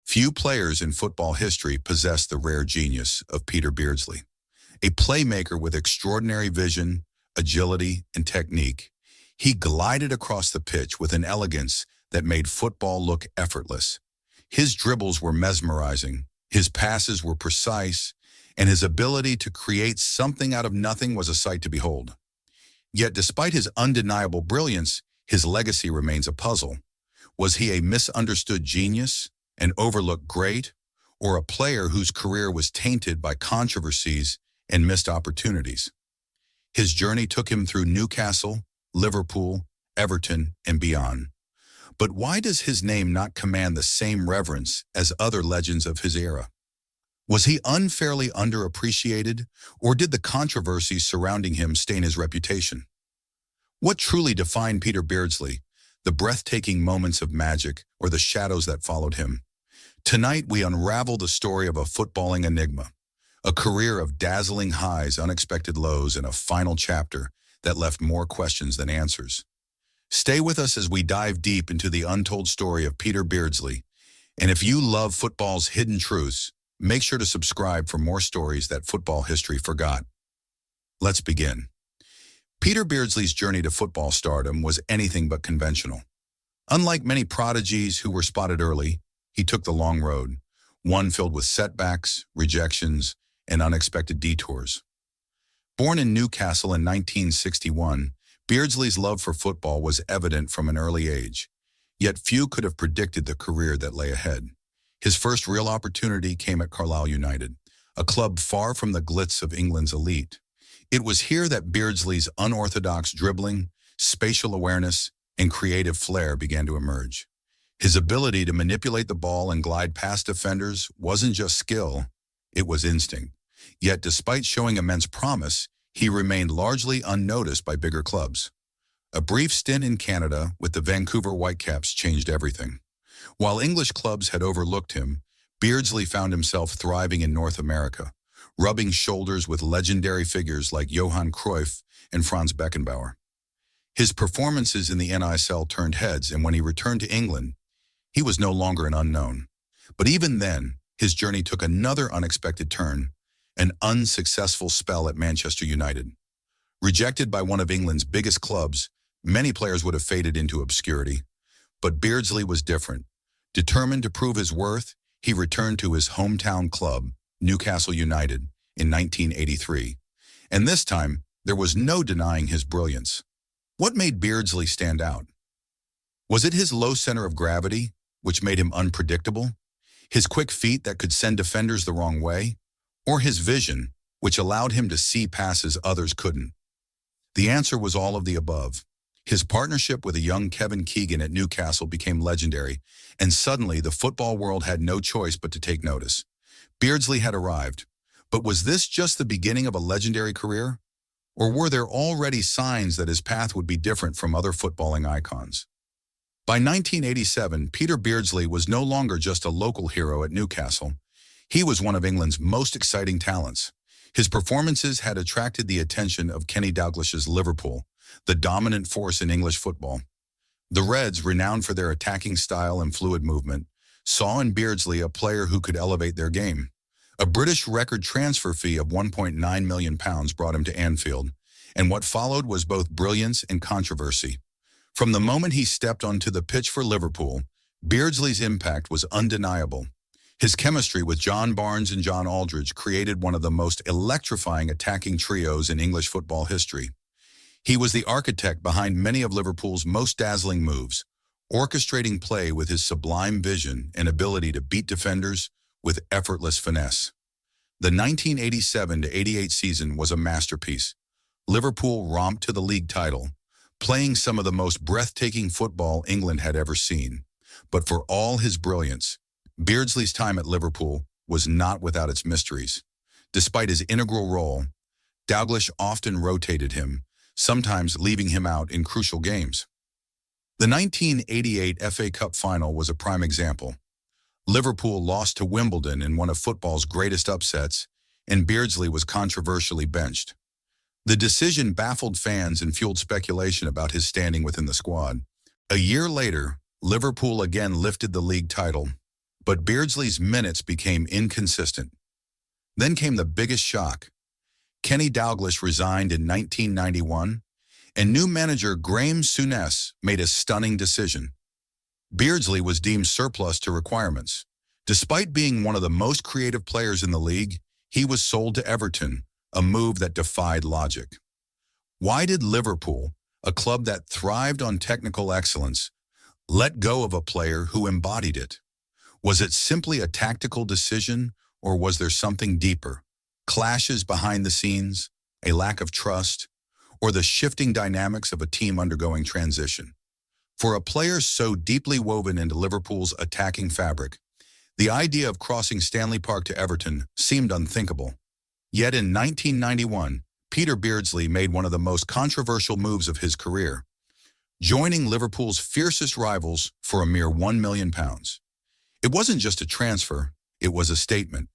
Few players in football history possess the rare genius of Peter Beardsley. A playmaker with extraordinary vision, agility, and technique, he glided across the pitch with an elegance that made football look effortless. His dribbles were mesmerizing, his passes were precise, and his ability to create something out of nothing was a sight to behold. Yet despite his undeniable brilliance, his legacy remains a puzzle. Was he a misunderstood genius, an overlooked great, or a player whose career was tainted by controversies and missed opportunities? His journey took him through Newcastle, Liverpool, Everton, and beyond. But why does his name not command the same reverence as other legends of his era? Was he unfairly underappreciated, or did the controversies surrounding him stain his reputation? What truly defined Peter Beardsley, the breathtaking moments of magic or the shadows that followed him? Tonight we unravel the story of a footballing enigma, a career of dazzling highs, unexpected lows, and a final chapter that left more questions than answers. Stay with us as we dive deep into the untold story of Peter Beardsley, and if you love football's hidden truths, make sure to subscribe for more stories that football history forgot. Let's begin. Peter Beardsley's journey to football stardom was anything but conventional. Unlike many prodigies who were spotted early, he took the long road, one filled with setbacks, rejections, and unexpected detours. Born in Newcastle in 1961, Beardsley's love for football was evident from an early age, yet few could have predicted the career that lay ahead. His first real opportunity came at Carlisle United, a club far from the glitz of England's elite. It was here that Beardsley's unorthodox dribbling, spatial awareness, and creative flair began to emerge. His ability to manipulate the ball and glide past defenders wasn't just skill, it was instinct. Yet despite showing immense promise, he remained largely unnoticed by bigger clubs. A brief stint in Canada with the Vancouver Whitecaps changed everything. While English clubs had overlooked him, Beardsley found himself thriving in North America, rubbing shoulders with legendary figures like Johan Cruyff and Franz Beckenbauer. His performances in the NISL turned heads, and when he returned to England, he was no longer an unknown. But even then, his journey took another unexpected turn, an unsuccessful spell at Manchester United. Rejected by one of England's biggest clubs, many players would have faded into obscurity. But Beardsley was different. Determined to prove his worth, he returned to his hometown club, Newcastle United, in 1983. And this time, there was no denying his brilliance. What made Beardsley stand out? Was it his low center of gravity, which made him unpredictable? His quick feet that could send defenders the wrong way? Or his vision, which allowed him to see passes others couldn't? The answer was all of the above. His partnership with a young Kevin Keegan at Newcastle became legendary, and suddenly the football world had no choice but to take notice. Beardsley had arrived, but was this just the beginning of a legendary career? Or were there already signs that his path would be different from other footballing icons? By 1987, Peter Beardsley was no longer just a local hero at Newcastle. He was one of England's most exciting talents. His performances had attracted the attention of Kenny Dalglish's Liverpool, the dominant force in English football. The Reds, renowned for their attacking style and fluid movement, saw in Beardsley a player who could elevate their game. A British record transfer fee of £1.9 million brought him to Anfield, and what followed was both brilliance and controversy. From the moment he stepped onto the pitch for Liverpool, Beardsley's impact was undeniable. His chemistry with John Barnes and John Aldridge created one of the most electrifying attacking trios in English football history. He was the architect behind many of Liverpool's most dazzling moves, orchestrating play with his sublime vision and ability to beat defenders with effortless finesse. The 1987-88 season was a masterpiece. Liverpool romped to the league title, playing some of the most breathtaking football England had ever seen. But for all his brilliance, Beardsley's time at Liverpool was not without its mysteries. Despite his integral role, Dalglish often rotated him, sometimes leaving him out in crucial games. The 1988 FA Cup final was a prime example. Liverpool lost to Wimbledon in one of football's greatest upsets, and Beardsley was controversially benched. The decision baffled fans and fueled speculation about his standing within the squad. A year later, Liverpool again lifted the league title, But Beardsley's minutes became inconsistent. Then came the biggest shock. Kenny Dalglish resigned in 1991, and new manager Graham Souness made a stunning decision. Beardsley was deemed surplus to requirements. Despite being one of the most creative players in the league, he was sold to Everton, a move that defied logic. Why did Liverpool, a club that thrived on technical excellence, let go of a player who embodied it? Was it simply a tactical decision, or was there something deeper? Clashes behind the scenes, a lack of trust, or the shifting dynamics of a team undergoing transition? For a player so deeply woven into Liverpool's attacking fabric, the idea of crossing Stanley Park to Everton seemed unthinkable. Yet in 1991, Peter Beardsley made one of the most controversial moves of his career, joining Liverpool's fiercest rivals for a mere £1 million. It wasn't just a transfer, it was a statement.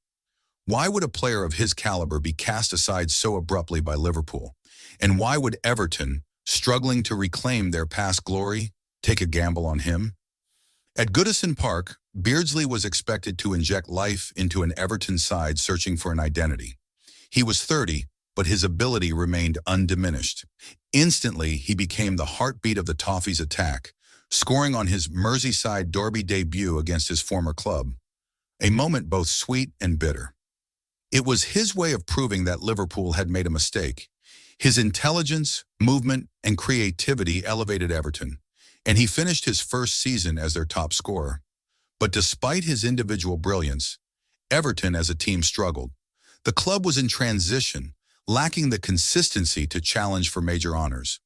Why would a player of his caliber be cast aside so abruptly by Liverpool? And why would Everton, struggling to reclaim their past glory, take a gamble on him? At Goodison Park, Beardsley was expected to inject life into an Everton side searching for an identity. He was 30, but his ability remained undiminished. Instantly, he became the heartbeat of the Toffees' attack, scoring on his Merseyside derby debut against his former club, a moment both sweet and bitter. It was his way of proving that Liverpool had made a mistake. His intelligence, movement, and creativity elevated Everton, and he finished his first season as their top scorer. But despite his individual brilliance, Everton as a team struggled. The club was in transition, lacking the consistency to challenge for major honors.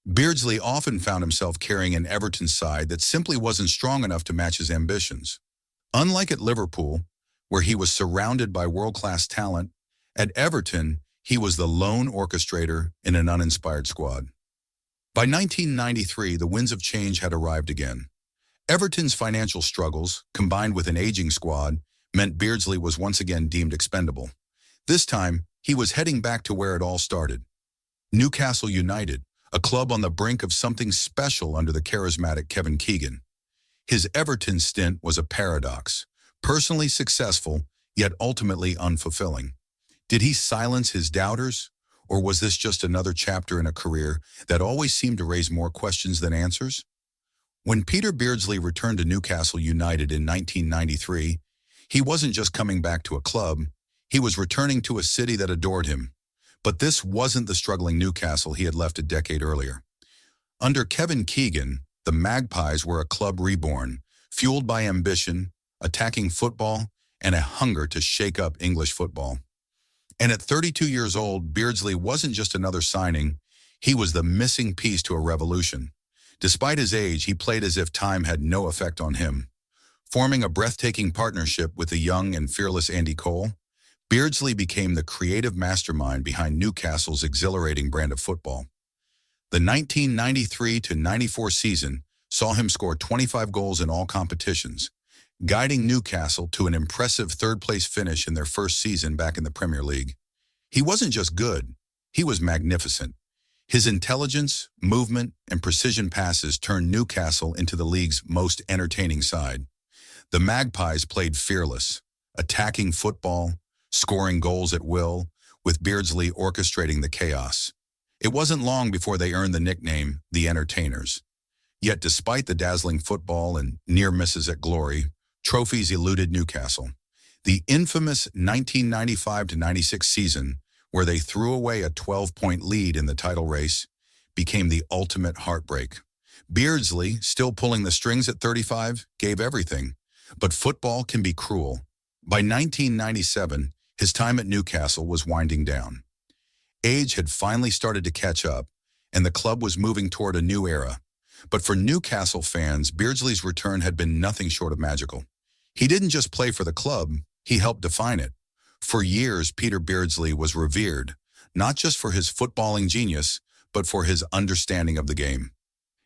Beardsley often found himself carrying an Everton side that simply wasn't strong enough to match his ambitions. Unlike at Liverpool, where he was surrounded by world-class talent, at Everton, he was the lone orchestrator in an uninspired squad. By 1993, the winds of change had arrived again. Everton's financial struggles, combined with an aging squad, meant Beardsley was once again deemed expendable. This time, he was heading back to where it all started. Newcastle United, a club on the brink of something special under the charismatic Kevin Keegan. His Everton stint was a paradox, personally successful, yet ultimately unfulfilling. Did he silence his doubters, or was this just another chapter in a career that always seemed to raise more questions than answers? When Peter Beardsley returned to Newcastle United in 1993, he wasn't just coming back to a club, he was returning to a city that adored him. But this wasn't the struggling Newcastle he had left a decade earlier. Under Kevin Keegan, the Magpies were a club reborn, fueled by ambition, attacking football, and a hunger to shake up English football. And at 32 years old, Beardsley wasn't just another signing, he was the missing piece to a revolution. Despite his age, he played as if time had no effect on him. Forming a breathtaking partnership with the young and fearless Andy Cole, Beardsley became the creative mastermind behind Newcastle's exhilarating brand of football. The 1993-94 season saw him score 25 goals in all competitions, guiding Newcastle to an impressive third-place finish in their first season back in the Premier League. He wasn't just good, he was magnificent. His intelligence, movement, and precision passes turned Newcastle into the league's most entertaining side. The Magpies played fearless, attacking football, scoring goals at will, with Beardsley orchestrating the chaos. It wasn't long before they earned the nickname, the Entertainers. Yet despite the dazzling football and near misses at glory, trophies eluded Newcastle. The infamous 1995-96 season, where they threw away a 12-point lead in the title race, became the ultimate heartbreak. Beardsley, still pulling the strings at 35, gave everything. But football can be cruel. By 1997, his time at Newcastle was winding down. Age had finally started to catch up, and the club was moving toward a new era. But for Newcastle fans, Beardsley's return had been nothing short of magical. He didn't just play for the club, he helped define it. For years, Peter Beardsley was revered, not just for his footballing genius, but for his understanding of the game.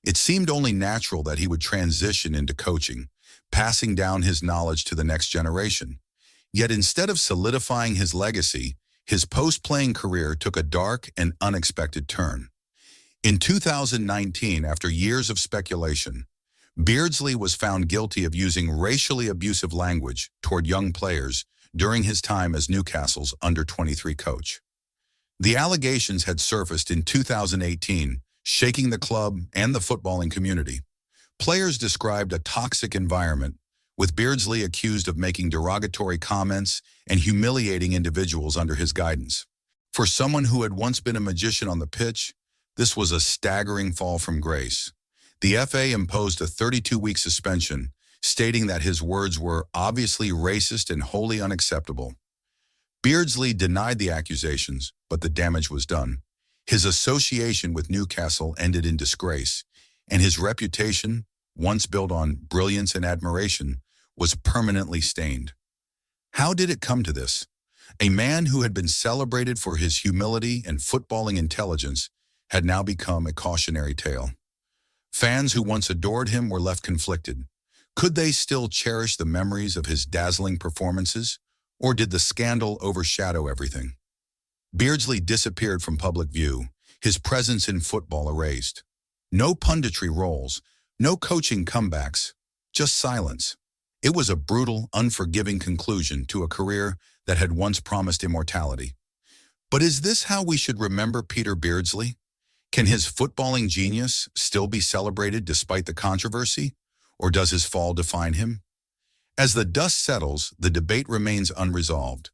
It seemed only natural that he would transition into coaching, passing down his knowledge to the next generation. Yet instead of solidifying his legacy, his post-playing career took a dark and unexpected turn. In 2019, after years of speculation, Beardsley was found guilty of using racially abusive language toward young players during his time as Newcastle's under-23 coach. The allegations had surfaced in 2018, shaking the club and the footballing community. Players described a toxic environment, with Beardsley accused of making derogatory comments and humiliating individuals under his guidance. For someone who had once been a magician on the pitch, this was a staggering fall from grace. The FA imposed a 32-week suspension, stating that his words were obviously racist and wholly unacceptable. Beardsley denied the accusations, but the damage was done. His association with Newcastle ended in disgrace, and his reputation, once built on brilliance and admiration, was permanently stained. How did it come to this? A man who had been celebrated for his humility and footballing intelligence had now become a cautionary tale. Fans who once adored him were left conflicted. Could they still cherish the memories of his dazzling performances, or did the scandal overshadow everything? Beardsley disappeared from public view, his presence in football erased. No punditry roles, no coaching comebacks, just silence. It was a brutal, unforgiving conclusion to a career that had once promised immortality. But is this how we should remember Peter Beardsley? Can his footballing genius still be celebrated despite the controversy, or does his fall define him? As the dust settles, the debate remains unresolved.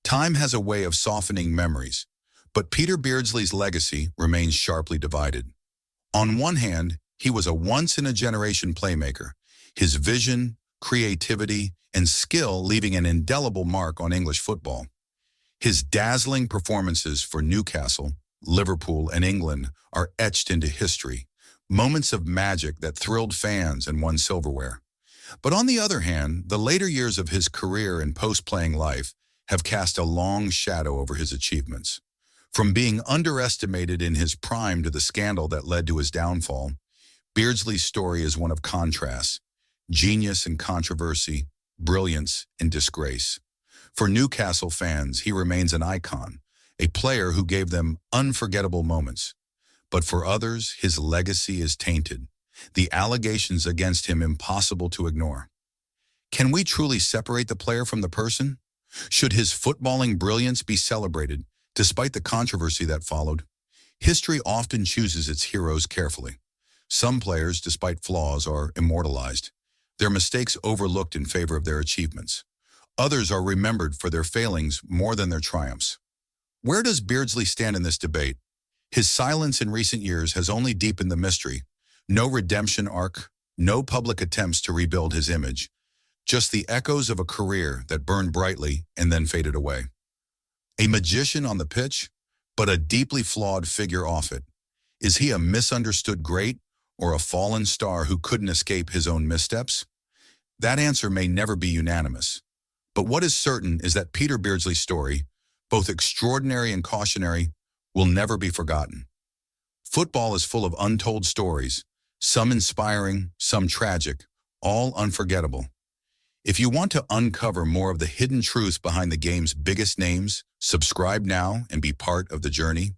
Time has a way of softening memories, but Peter Beardsley's legacy remains sharply divided. On one hand, he was a once-in-a-generation playmaker, his vision, creativity, and skill leaving an indelible mark on English football. His dazzling performances for Newcastle, Liverpool, and England are etched into history, moments of magic that thrilled fans and won silverware. But on the other hand, the later years of his career and post-playing life have cast a long shadow over his achievements. From being underestimated in his prime to the scandal that led to his downfall, Beardsley's story is one of contrasts, genius and controversy, brilliance and disgrace. For Newcastle fans, he remains an icon, a player who gave them unforgettable moments. But for others, his legacy is tainted, the allegations against him impossible to ignore. Can we truly separate the player from the person? Should his footballing brilliance be celebrated, despite the controversy that followed? History often chooses its heroes carefully. Some players, despite flaws, are immortalized, their mistakes overlooked in favor of their achievements. Others are remembered for their failings more than their triumphs. Where does Beardsley stand in this debate? His silence in recent years has only deepened the mystery. No redemption arc, no public attempts to rebuild his image, just the echoes of a career that burned brightly and then faded away. A magician on the pitch, but a deeply flawed figure off it. Is he a misunderstood great or a fallen star who couldn't escape his own missteps? That answer may never be unanimous. But what is certain is that Peter Beardsley's story, both extraordinary and cautionary, will never be forgotten. Football is full of untold stories, some inspiring, some tragic, all unforgettable. If you want to uncover more of the hidden truths behind the game's biggest names, subscribe now and be part of the journey.